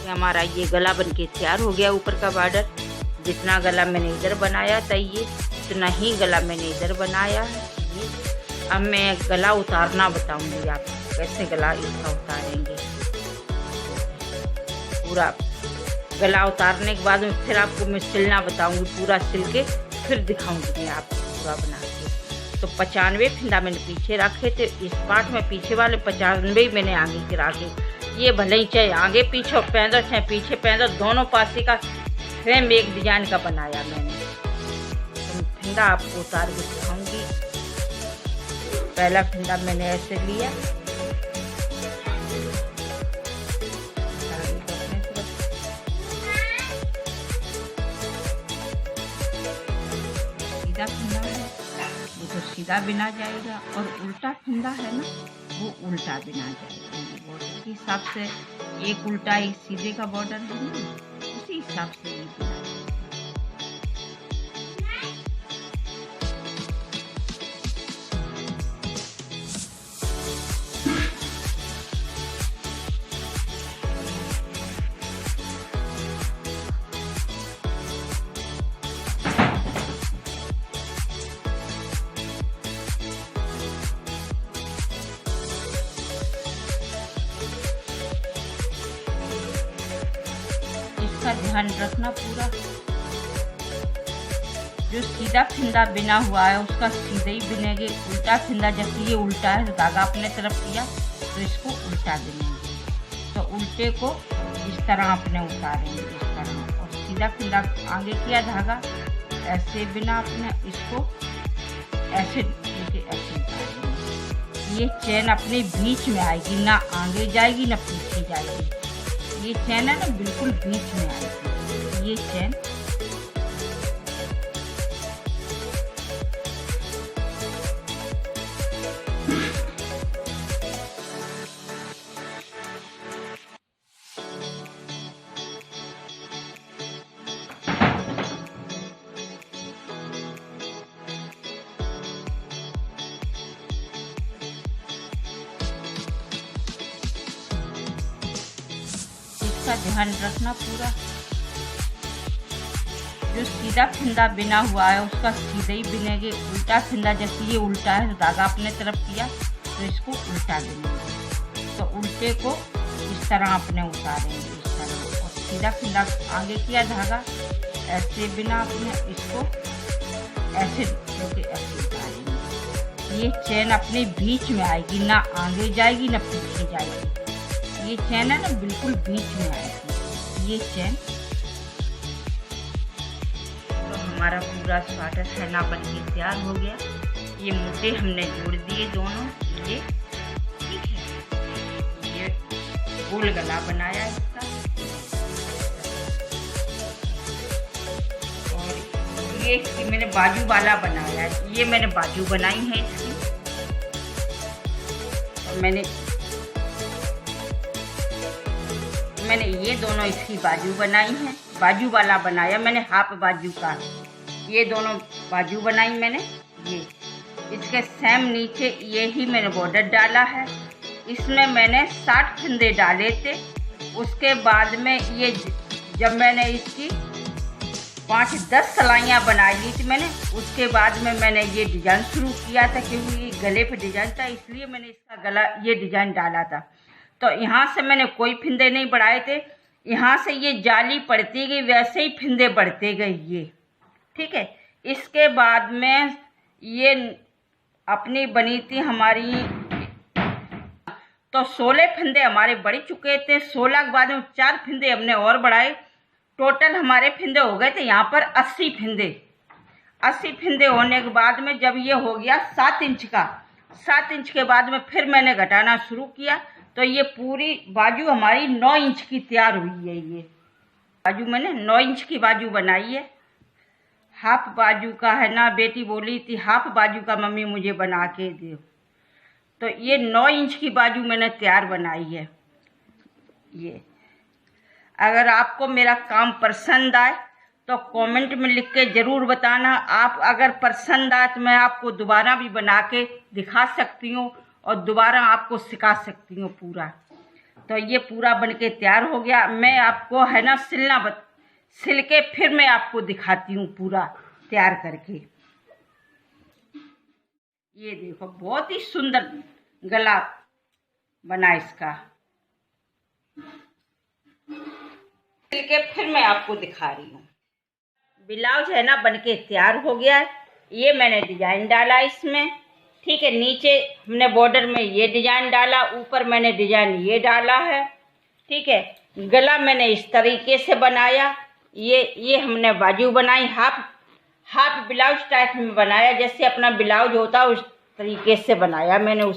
हमारा ये गला बनके तैयार हो गया। ऊपर का बॉर्डर जितना गला मैंने इधर बनाया था, ये उतना ही गला मैंने इधर बनाया है। अब मैं गला उतारना बताऊंगी आपको, कैसे गला इसका उतारेंगे। पूरा गला उतारने के बाद में फिर आपको मैं सिलना बताऊंगी, पूरा सिल के फिर दिखाऊंगी मैं आपको पूरा बना के। तो 95 फंदा मैंने पीछे रखे थे, इस पार्ट में पीछे वाले 95 मैंने आगे गिरा के, ये भले ही चाहे आगे पीछे पैंदर चाहे पीछे पैंदर, दोनों पासे का सेम एक डिजाइन का बनाया मैंने। तो फंदा आपको उतार के दिखाऊंगी। पहला फंदा मैंने ऐसे लिया, सीधा फंदा है वो तो सीधा बिना जाएगा, और उल्टा फंदा है ना वो उल्टा बिना जाएगा। बॉर्डर के हिसाब से एक उल्टा एक सीधे का बॉर्डर है ना, उसी हिसाब से ये बिना। ध्यान रखना पूरा, जो सीधा फंदा बिना हुआ है उसका सीधे ही बिनेंगे। उल्टा फंदा, जैसे ये उल्टा है, धागा अपने तरफ किया तो इसको उल्टा बिनेंगे। तो उल्टे को इस तरह अपने उतारेंगे, इस तरह। और सीधा फंदा आगे किया धागा, ऐसे बिना अपने इसको ऐसे लेके ऐसे उतारेंगे। ये चैन अपने बीच में आएगी, ना आगे जाएगी ना पीछे जाएगी। ये चैन है ना बिल्कुल बीच में आएगी ये चैन। इसका ध्यान रखना पूरा, जो सीधा फंदा बिना हुआ है उसका सीधे ही बिनेंगे। उल्टा फंदा, जैसे ये उल्टा है, धागा अपने तरफ किया तो इसको उल्टा बिनेंगे। तो उल्टे को इस तरह अपने उतारेंगे, इस तरह। और सीधा फंदा आगे किया धागा, ऐसे बिना अपने इसको ऐसे लेके ऐसे उतारेंगे। ये चैन अपने बीच में आएगी, ना आगे जाएगी ना पीछे जाएगी। ये चैन है ना बिल्कुल बीच में आएगी ये चैन। हमारा पूरा स्वेटर छना बन के तैयार हो गया। ये मोटे हमने जोड़ दिए दोनों, ये ठीक है। ये गोल गला बनाया इसका, और ये मैंने बाजू वाला बनाया है। ये मैंने बाजू बनाई है इसकी, और मैंने ये दोनों इसकी बाजू बनाई है। बाजू वाला बनाया मैंने, हाफ बाजू का। ये दोनों बाजू बनाई मैंने। ये इसके सेम नीचे ये ही मैंने बॉर्डर डाला है। इसमें मैंने 60 फंदे डाले थे। उसके बाद में ये जब मैंने इसकी 5-10 सिलाइयाँ बनाई ली थी मैंने। उसके बाद में मैंने ये डिज़ाइन शुरू किया था, क्योंकि ये गले पे डिज़ाइन था, इसलिए मैंने इसका गला ये डिज़ाइन डाला था। तो यहाँ से मैंने कोई फिंदे नहीं बढ़ाए थे, यहाँ से ये जाली पड़ती गई, वैसे ही फिंदे बढ़ते गए ये, ठीक है। इसके बाद में ये अपनी बनी थी हमारी, तो 16 फिंदे हमारे बढ़ चुके थे। 16 के बाद में 4 फिंदे हमने और बढ़ाए, टोटल हमारे फिंदे हो गए थे यहाँ पर 80 फिंदे। 80 फिंदे होने के बाद में जब ये हो गया 7 इंच का, 7 इंच के बाद में फिर मैंने घटाना शुरू किया, तो ये पूरी बाजू हमारी 9 इंच की तैयार हुई है। ये बाजू मैंने 9 इंच की बाजू बनाई है। हाफ बाजू का है ना, बेटी बोली थी हाफ बाजू का मम्मी मुझे बना के दो, तो ये 9 इंच की बाजू मैंने तैयार बनाई है। ये अगर आपको मेरा काम पसंद आए तो कमेंट में लिख के ज़रूर बताना। आप अगर पसंद आए तो मैं आपको दोबारा भी बना के दिखा सकती हूँ और दोबारा आपको सिखा सकती हूँ पूरा। तो ये पूरा बनके तैयार हो गया। मैं आपको है ना सिल के फिर मैं आपको दिखाती हूँ पूरा तैयार करके। ये देखो बहुत ही सुंदर गला बना इसका, सिल के फिर मैं आपको दिखा रही हूँ। ब्लाउज है ना बनके तैयार हो गया है। ये मैंने डिजाइन डाला इसमें, ठीक है। नीचे हमने बॉर्डर में ये डिजाइन डाला, ऊपर मैंने डिजाइन ये डाला है, ठीक है। गला मैंने इस तरीके से बनाया। ये हमने बाजू बनाई, हाफ ब्लाउज टाइप में बनाया, जैसे अपना ब्लाउज होता उस तरीके से बनाया मैंने।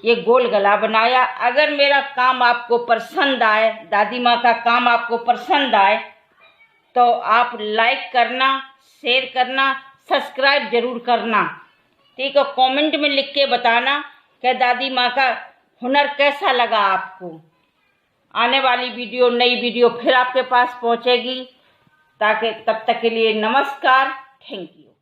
ये गोल गला बनाया। अगर मेरा काम आपको पसंद आए, दादी माँ का काम आपको पसंद आए, तो आप लाइक करना, शेयर करना, सब्सक्राइब जरूर करना, ठीक है। कमेंट में लिख के बताना कि दादी माँ का हुनर कैसा लगा आपको। आने वाली वीडियो, नई वीडियो फिर आपके पास पहुँचेगी। तब तक के लिए नमस्कार, थैंक यू।